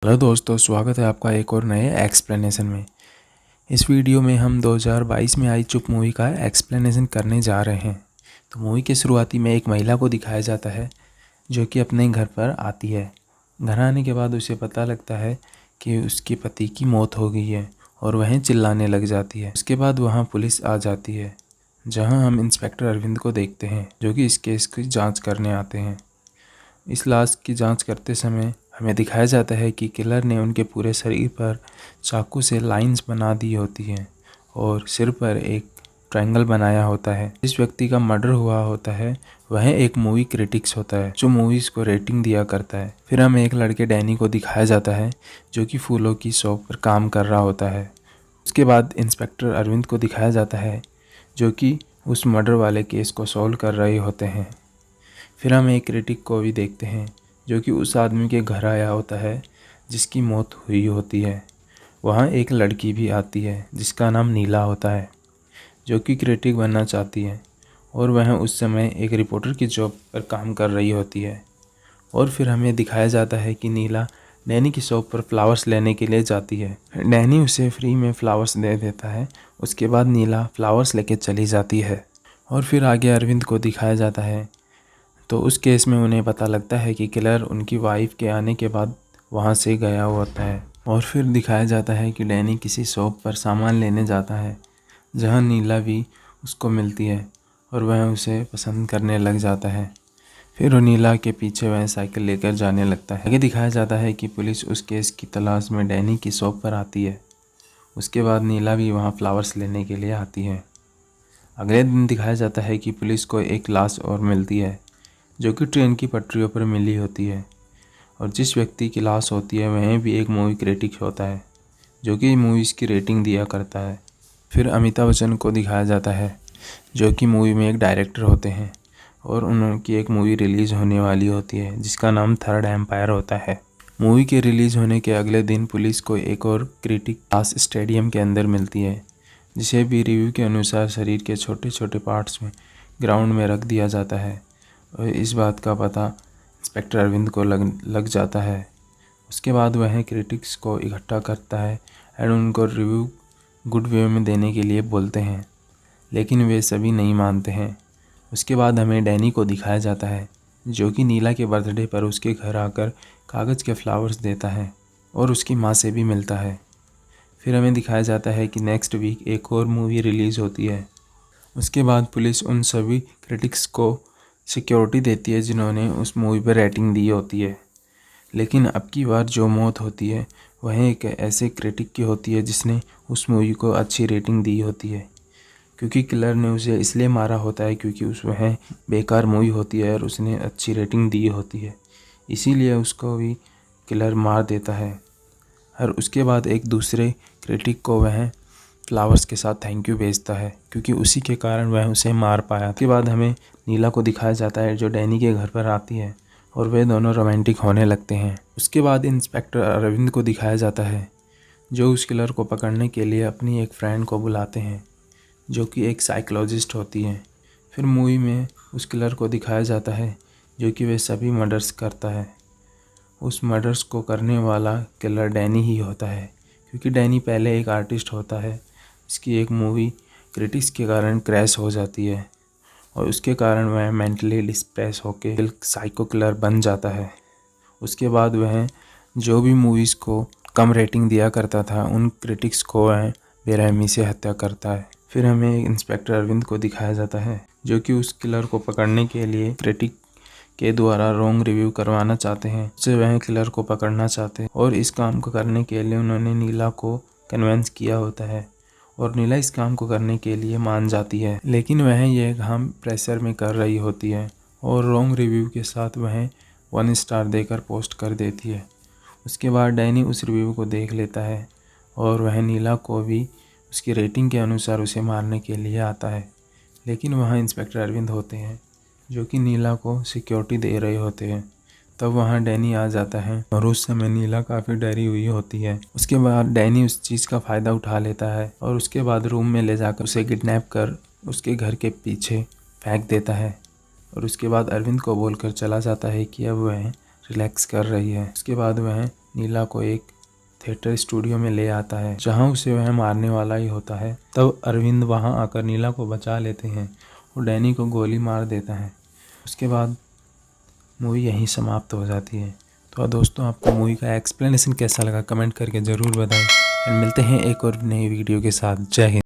Hello दोस्तों, स्वागत है आपका एक और नए एक्सप्लेनेशन में। इस वीडियो में हम 2022 में आई चुप मूवी का एक्सप्लेनेशन करने जा रहे हैं। तो मूवी के शुरुआती में एक महिला को दिखाया जाता है जो कि अपने घर पर आती है। घर आने के बाद उसे पता लगता है कि उसके पति की मौत हो गई है और वह चिल्लाने लग जाती है। उसके बाद वहाँ पुलिस आ जाती है, जहाँ हम इंस्पेक्टर अरविंद को देखते हैं जो कि इस केस की जाँच करने आते हैं। इस लाश की जांच करते समय हमें दिखाया जाता है कि किलर ने उनके पूरे शरीर पर चाकू से लाइंस बना दी होती हैं और सिर पर एक ट्रायंगल बनाया होता है। जिस व्यक्ति का मर्डर हुआ होता है वह एक मूवी क्रिटिक्स होता है जो मूवीज़ को रेटिंग दिया करता है। फिर हमें एक लड़के डैनी को दिखाया जाता है जो कि फूलों की शॉप पर काम कर रहा होता है। उसके बाद इंस्पेक्टर अरविंद को दिखाया जाता है जो कि उस मर्डर वाले केस को सॉल्व कर रहे होते हैं। फिर हम एक क्रिटिक को भी देखते हैं जो कि उस आदमी के घर आया होता है जिसकी मौत हुई होती है। वहाँ एक लड़की भी आती है जिसका नाम नीला होता है जो कि क्रिटिक बनना चाहती है और वह उस समय एक रिपोर्टर की जॉब पर काम कर रही होती है। और फिर हमें दिखाया जाता है कि नीला डैनी की शॉप पर फ्लावर्स लेने के लिए जाती है। डैनी उसे फ्री में फ्लावर्स दे देता है। उसके बाद नीला फ्लावर्स लेके चली जाती है। और फिर आगे अरविंद को दिखाया जाता है। तो उस केस में उन्हें पता लगता है कि किलर उनकी वाइफ के आने के बाद वहाँ से गया होता है। और फिर दिखाया जाता है कि डैनी किसी शॉप पर सामान लेने जाता है जहाँ नीला भी उसको मिलती है और वह उसे पसंद करने लग जाता है। फिर वो नीला के पीछे वह साइकिल लेकर जाने लगता है। आगे दिखाया जाता है कि पुलिस उस केस की तलाश में डैनी की शॉप पर आती है। उसके बाद नीला भी वहाँ फ्लावर्स लेने के लिए आती है। अगले दिन दिखाया जाता है कि पुलिस को एक लाश और मिलती है जो कि ट्रेन की पटरियों पर मिली होती है। और जिस व्यक्ति की लाश होती है वह भी एक मूवी क्रिटिक होता है जो कि मूवीज़ की रेटिंग दिया करता है। फिर अमिताभ बच्चन को दिखाया जाता है जो कि मूवी में एक डायरेक्टर होते हैं और उनकी एक मूवी रिलीज़ होने वाली होती है जिसका नाम थर्ड एम्पायर होता है। मूवी के रिलीज़ होने के अगले दिन पुलिस को एक और क्रिटिक लाश स्टेडियम के अंदर मिलती है जिसे भी रिव्यू के अनुसार शरीर के छोटे छोटे पार्ट्स में ग्राउंड में रख दिया जाता है। और इस बात का पता इंस्पेक्टर अरविंद को लग जाता है। उसके बाद वह क्रिटिक्स को इकट्ठा करता है एंड उनको रिव्यू गुड वे में देने के लिए बोलते हैं, लेकिन वे सभी नहीं मानते हैं। उसके बाद हमें डैनी को दिखाया जाता है जो कि नीला के बर्थडे पर उसके घर आकर कागज़ के फ्लावर्स देता है और उसकी माँ से भी मिलता है। फिर हमें दिखाया जाता है कि नेक्स्ट वीक एक और मूवी रिलीज़ होती है। उसके बाद पुलिस उन सभी क्रिटिक्स को सिक्योरिटी देती है जिन्होंने उस मूवी पर रेटिंग दी होती है। लेकिन अब की बार जो मौत होती है वह एक ऐसे क्रिटिक की होती है जिसने उस मूवी को अच्छी रेटिंग दी होती है, क्योंकि किलर ने उसे इसलिए मारा होता है क्योंकि वह बेकार मूवी होती है और उसने अच्छी रेटिंग दी होती है, इसीलिए उसको भी किलर मार देता है। और उसके बाद एक दूसरे क्रिटिक को वह फ्लावर्स के साथ थैंक यू भेजता है क्योंकि उसी के कारण वह उसे मार पाया। उसके बाद हमें नीला को दिखाया जाता है जो डैनी के घर पर आती है और वे दोनों रोमांटिक होने लगते हैं। उसके बाद इंस्पेक्टर अरविंद को दिखाया जाता है जो उस किलर को पकड़ने के लिए अपनी एक फ्रेंड को बुलाते हैं जो कि एक साइकोलॉजिस्ट होती है। फिर मूवी में उस किलर को दिखाया जाता है जो कि वे सभी मर्डर्स करता है। उस मर्डर्स को करने वाला किलर डैनी ही होता है क्योंकि डैनी पहले एक आर्टिस्ट होता है। इसकी एक मूवी क्रिटिक्स के कारण क्रैश हो जाती है और उसके कारण वह मेंटली डिस्प्रेस होकर साइको किलर बन जाता है। उसके बाद वह जो भी मूवीज़ को कम रेटिंग दिया करता था उन क्रिटिक्स को वह बेरहमी से हत्या करता है। फिर हमें इंस्पेक्टर अरविंद को दिखाया जाता है जो कि उस किलर को पकड़ने के लिए क्रिटिक के द्वारा रॉन्ग रिव्यू करवाना चाहते हैं, उससे वह किलर को पकड़ना चाहते हैं। और इस काम को करने के लिए उन्होंने नीला को कन्विंस किया होता है और नीला इस काम को करने के लिए मान जाती है, लेकिन वह यह काम प्रेशर में कर रही होती है और रॉन्ग रिव्यू के साथ वह 1 स्टार देकर पोस्ट कर देती है। उसके बाद डैनी उस रिव्यू को देख लेता है और वह नीला को भी उसकी रेटिंग के अनुसार उसे मारने के लिए आता है, लेकिन वहाँ इंस्पेक्टर अरविंद होते हैं जो कि नीला को सिक्योरिटी दे रहे होते हैं। तब वहाँ डैनी आ जाता है और उस समय नीला काफ़ी डरी हुई होती है। उसके बाद डैनी उस चीज़ का फ़ायदा उठा लेता है और उसके बाद रूम में ले जाकर उसे किडनैप कर उसके घर के पीछे फेंक देता है और उसके बाद अरविंद को बोलकर चला जाता है कि अब वह रिलैक्स कर रही है। उसके बाद वह नीला को एक थिएटर स्टूडियो में ले आता है जहां उसे वह मारने वाला ही होता है। तब अरविंद वहां आकर नीला को बचा लेते हैं और डैनी को गोली मार देता है। उसके बाद मूवी यहीं समाप्त हो जाती है। तो दोस्तों, आपको मूवी का एक्सप्लेनेशन कैसा लगा कमेंट करके ज़रूर बताएं। एंड मिलते हैं एक और नई वीडियो के साथ। जय हिंद।